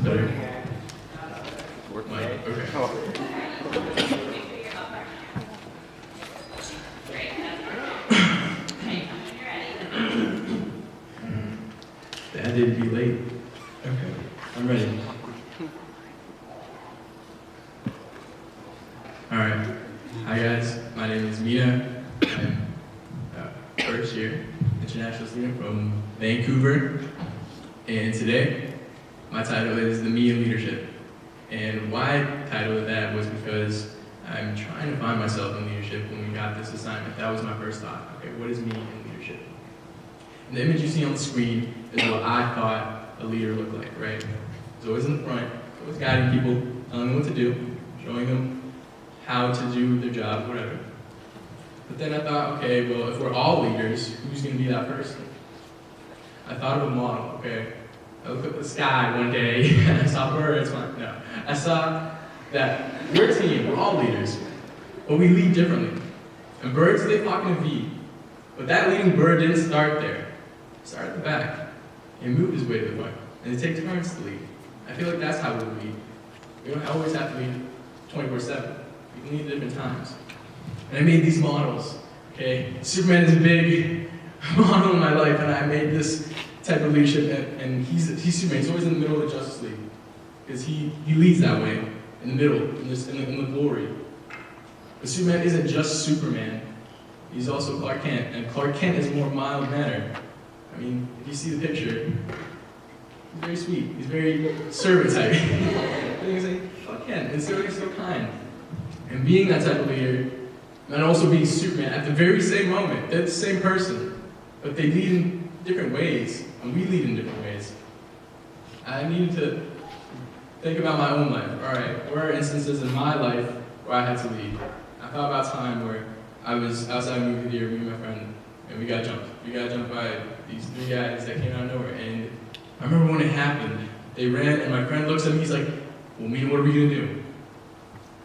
better? Mike, okay. That didn't be late. Okay, I'm ready. Alright. Hi guys, my name is Mena. I'm first year international student from Vancouver. And today, my title is the Me in Leadership. And why I titled that was because I'm trying to find myself in leadership when we got this assignment. That was my first thought. Okay, what is me in leadership? And the image you see on the screen is what I thought a leader looked like, right? It's always in the front, always guiding people, telling them what to do, showing them how to do their job, whatever. But then I thought, okay, well, if we're all leaders, who's going to be that person? I thought of a model, okay? I looked at the sky one day, and I saw birds. No, I saw that we're a team, we're all leaders, but we lead differently. And birds, they flock in a V. But that leading bird didn't start there. He started at the back. He moved his way to the front. And they take turns to lead. I feel like that's how we lead. We don't always have to lead 24/7. We can lead at different times. And I made these models, okay? Superman is a big model in my life, and I made this type of leadership, and he's Superman. He's always in the middle of the Justice League, because he leads that way, in the middle, in the glory. But Superman isn't just Superman. He's also Clark Kent, and Clark Kent is a more mild-mannered. I mean, if you see the picture, he's very sweet. He's very servant type. And he's like, Clark Kent, and so he's so kind. And being that type of leader, and also being Superman at the very same moment, they're the same person, but they lead in different ways, and we lead in different ways. I needed to think about my own life. All right, where are instances in my life where I had to lead? I thought about a time where I was outside a movie theater, me and my friend, and we got jumped. We got jumped by these three guys that came out of nowhere, and I remember when it happened, they ran, and my friend looks at me, he's like, well, Mena, what are we gonna do?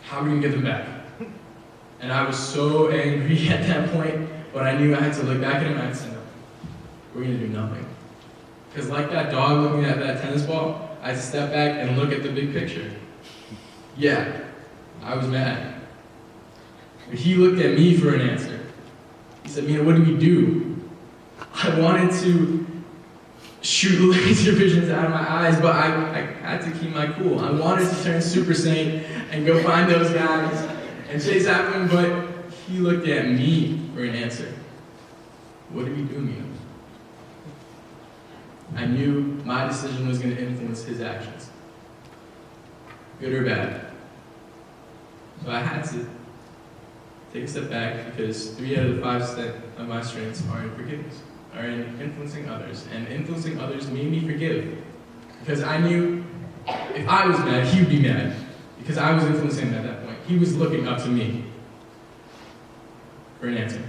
How are we gonna get them back? And I was so angry at that point, but I knew I had to look back at him and I had to say, no, we're gonna do nothing. Because like that dog looking at that tennis ball, I had to step back and look at the big picture. Yeah, I was mad. But he looked at me for an answer. He said, Mena, what do we do? I wanted to shoot laser visions out of my eyes, but I had to keep my cool. I wanted to turn Super Saiyan and go find those guys and chase after them, but he looked at me for an answer. What do we do, Mena? I knew my decision was going to influence his actions, good or bad. So I had to take a step back, because 3 out of the 5 of my strengths are in forgiveness, are in influencing others. And influencing others made me forgive. Because I knew if I was mad, he would be mad. Because I was influencing him at that point. He was looking up to me for an answer.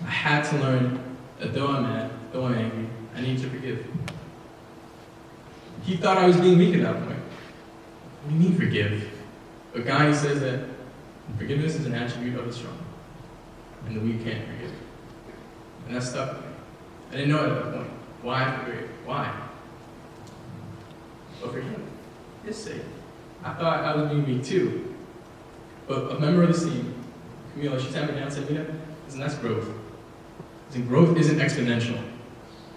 I had to learn that though I'm mad, though I'm angry, I need to forgive. He thought I was being weak at that point. What do you mean forgive? But Gandhi says that forgiveness is an attribute of the strong, and the weak can't forgive. And that stuck with me. I didn't know at that point why I forgave. Why? But for him, his sake. I thought I was being weak too. But a member of the team, Camila, she sat me down and said, Mena, listen, that's growth. Listen, growth isn't exponential.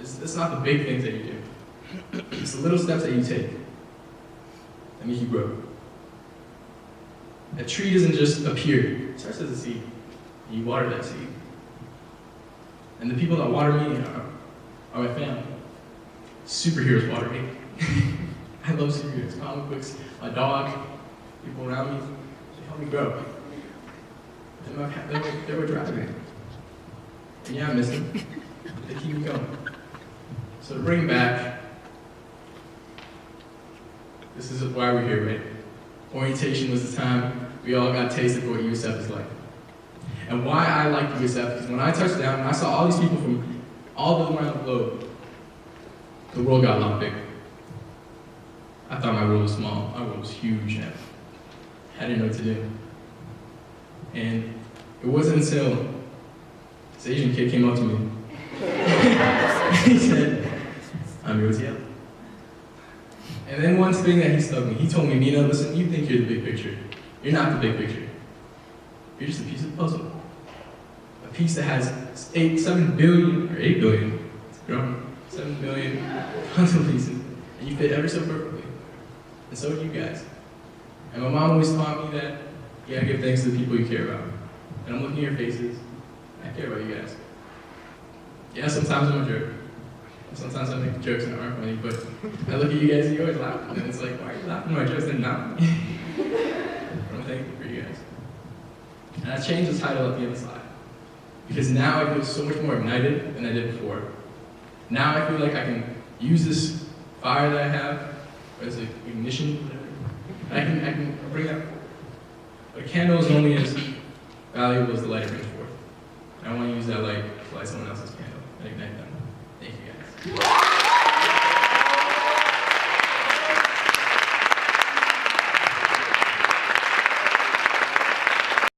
It's not the big things that you do. It's the little steps that you take that make you grow. A tree doesn't just appear. It starts as a seed. And you water that seed. And the people that water me are my family. Superheroes water me. I love superheroes, comic books, my dog, people around me. They help me grow. They were driving me. And yeah, I miss them. They keep me going. So to bring it back, this is why we're here, right? Orientation was the time we all got tasted for what USF is like. And why I like USF, because when I touched down and I saw all these people from all around the globe, the world got a lot bigger. I thought my world was small. My world was huge, and I didn't know what to do. And it wasn't until this Asian kid came up to me. He said, I'm USF. And then one thing that he told me, Mena, listen, you think you're the big picture. You're not the big picture. You're just a piece of the puzzle. A piece that has 7 billion, or 8 billion, it's grown, 7 billion puzzle pieces, and you fit ever so perfectly. And so do you guys. And my mom always taught me that you gotta give thanks to the people you care about. And I'm looking at your faces, I care about you guys. Yeah, sometimes I'm a jerk. Sometimes I make jokes that aren't funny, but I look at you guys and you always laugh, and it's like, why are you laughing at my jokes? They're not funny. But I'm thankful for you guys. And I changed the title at the end of the slide, because now I feel so much more ignited than I did before. Now I feel like I can use this fire that I have as an ignition, whatever. I can bring that forth. But a candle is only as valuable as the light it brings forth. And I want to use that light to light someone else's candle and ignite them. Thank you guys.